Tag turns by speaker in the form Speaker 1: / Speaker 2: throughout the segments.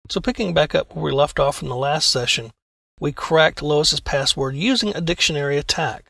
Speaker 1: So picking back up where we left off in the last session, we cracked Lois's password using a dictionary attack.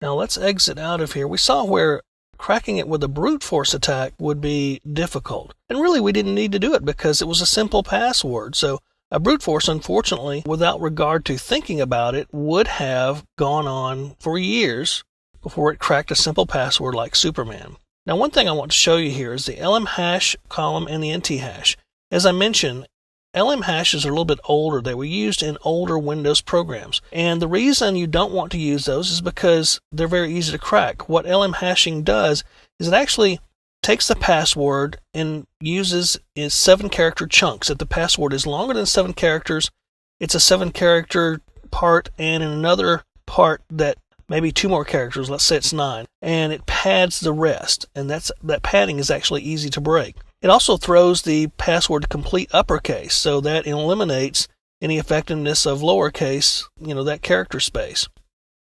Speaker 1: Now let's exit out of here. We saw where cracking it with a brute force attack would be difficult. And really we didn't need to do it because it was a simple password. So a brute force, unfortunately, without regard to thinking about it, would have gone on for years before it cracked a simple password like Superman. Now one thing I want to show you here is the LM hash column and the NT hash. As I mentioned, LM hashes are a little bit older. They were used in older Windows programs. And the reason you don't want to use those is because they're very easy to crack. What LM hashing does is it actually takes the password and uses 7-character chunks. If the password is longer than 7 characters, it's a 7-character part, and in another part that maybe 2 more characters, let's say it's 9, and it pads the rest. And that padding is actually easy to break. It also throws the password to complete uppercase, so that eliminates any effectiveness of lowercase, that character space.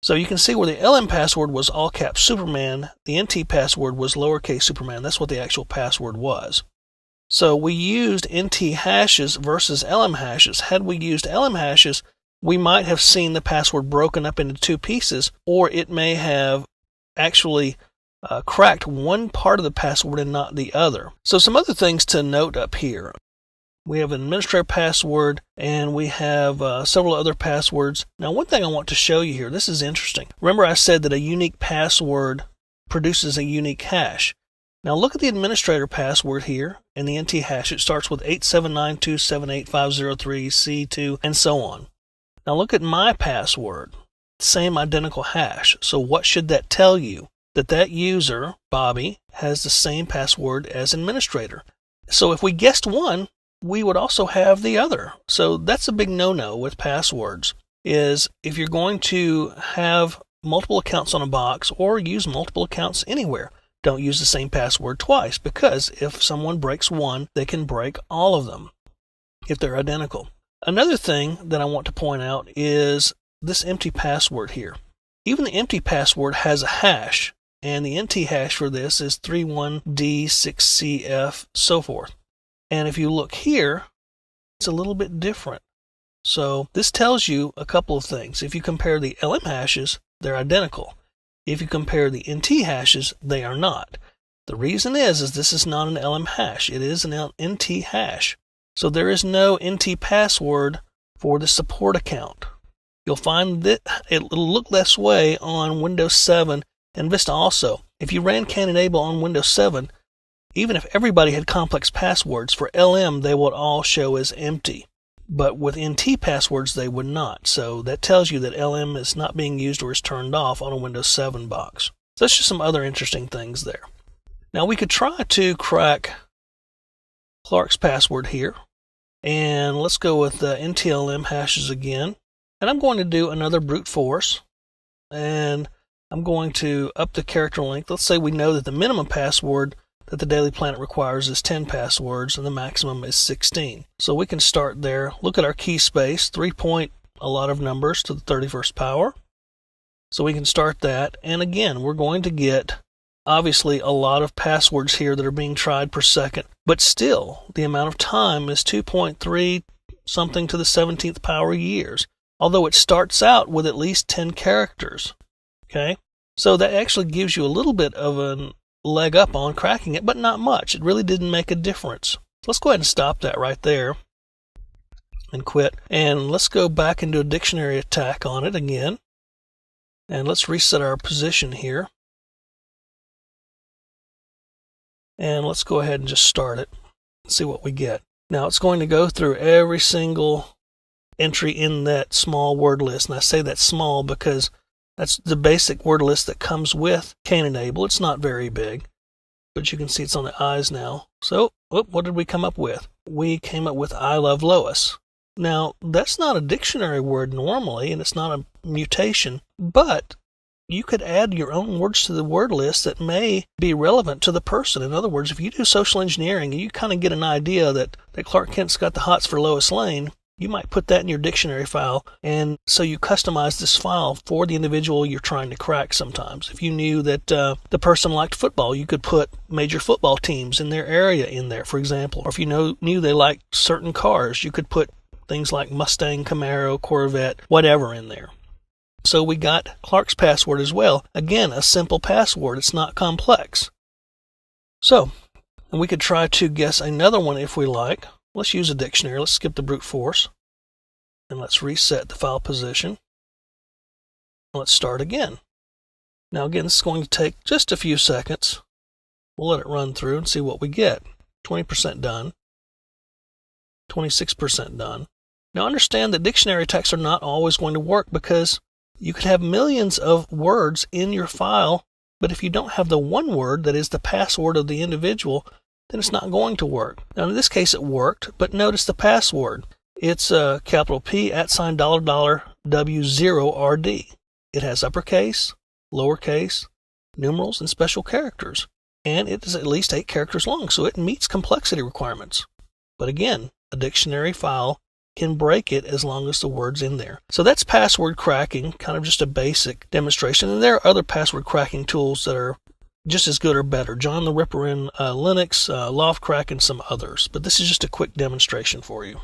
Speaker 1: So you can see where the LM password was all caps Superman, the NT password was lowercase Superman. That's what the actual password was. So we used NT hashes versus LM hashes. Had we used LM hashes, we might have seen the password broken up into 2 pieces, or it may have actually cracked one part of the password and not the other. So some other things to note up here. We have an administrator password and we have several other passwords. Now one thing I want to show you here, this is interesting. Remember I said that a unique password produces a unique hash. Now look at the administrator password here and the NT hash. It starts with 879278503C2 and so on. Now look at my password, same identical hash. So what should that tell you? That user, Bobby, has the same password as administrator. So if we guessed one, we would also have the other. So that's a big no-no with passwords, is if you're going to have multiple accounts on a box or use multiple accounts anywhere, don't use the same password twice, because if someone breaks one, they can break all of them if they're identical. Another thing that I want to point out is this empty password here. Even the empty password has a hash, and the NT hash for this is 31D6CF, so forth. And if you look here, it's a little bit different. So this tells you a couple of things. If you compare the LM hashes, they're identical. If you compare the NT hashes, they are not. The reason is this is not an LM hash. It is an NT hash. So there is no NT password for the support account. You'll find that it'll look this way on Windows 7 and Vista also. If you ran CanEnable on Windows 7, even if everybody had complex passwords, for LM they would all show as empty. But with NT passwords they would not. So that tells you that LM is not being used or is turned off on a Windows 7 box. So that's just some other interesting things there. Now we could try to crack Clark's password here. And let's go with the NTLM hashes again. And I'm going to do another brute force. And I'm going to up the character length. Let's say we know that the minimum password that the Daily Planet requires is 10 passwords and the maximum is 16. So we can start there. Look at our key space, 3 point a lot of numbers to the 31st power. So we can start that. And again, we're going to get obviously a lot of passwords here that are being tried per second. But still, the amount of time is 2.3 something to the 17th power years. Although it starts out with at least 10 characters. Okay, so that actually gives you a little bit of a leg up on cracking it, but not much. It really didn't make a difference. So let's go ahead and stop that right there and quit. And let's go back into a dictionary attack on it again. And let's reset our position here. And let's go ahead and just start it and see what we get. Now it's going to go through every single entry in that small word list. And I say that's small because that's the basic word list that comes with CanEnable. It's not very big, but you can see it's on the I's now. So, what did we come up with? We came up with I love Lois. Now, that's not a dictionary word normally, and it's not a mutation, but you could add your own words to the word list that may be relevant to the person. In other words, if you do social engineering and you kind of get an idea that Clark Kent's got the hots for Lois Lane, you might put that in your dictionary file, and so you customize this file for the individual you're trying to crack sometimes. If you knew that the person liked football, you could put major football teams in their area in there, for example. Or if you knew they liked certain cars, you could put things like Mustang, Camaro, Corvette, whatever in there. So we got Clark's password as well. Again, a simple password. It's not complex. So, and we could try to guess another one if we like. Let's use a dictionary. Let's skip the brute force. And let's reset the file position. Let's start again. Now again, this is going to take just a few seconds. We'll let it run through and see what we get. 20% done. 26% done. Now understand that dictionary attacks are not always going to work, because you could have millions of words in your file, but if you don't have the one word that is the password of the individual, then it's not going to work. Now in this case it worked, but notice the password. It's capital P $$W0RD. It has uppercase, lowercase, numerals, and special characters. And it is at least 8 characters long, so it meets complexity requirements. But again, a dictionary file can break it as long as the word's in there. So that's password cracking, kind of just a basic demonstration. And there are other password cracking tools that are just as good or better. John the Ripper in Linux, Loftcrack, and some others. But this is just a quick demonstration for you.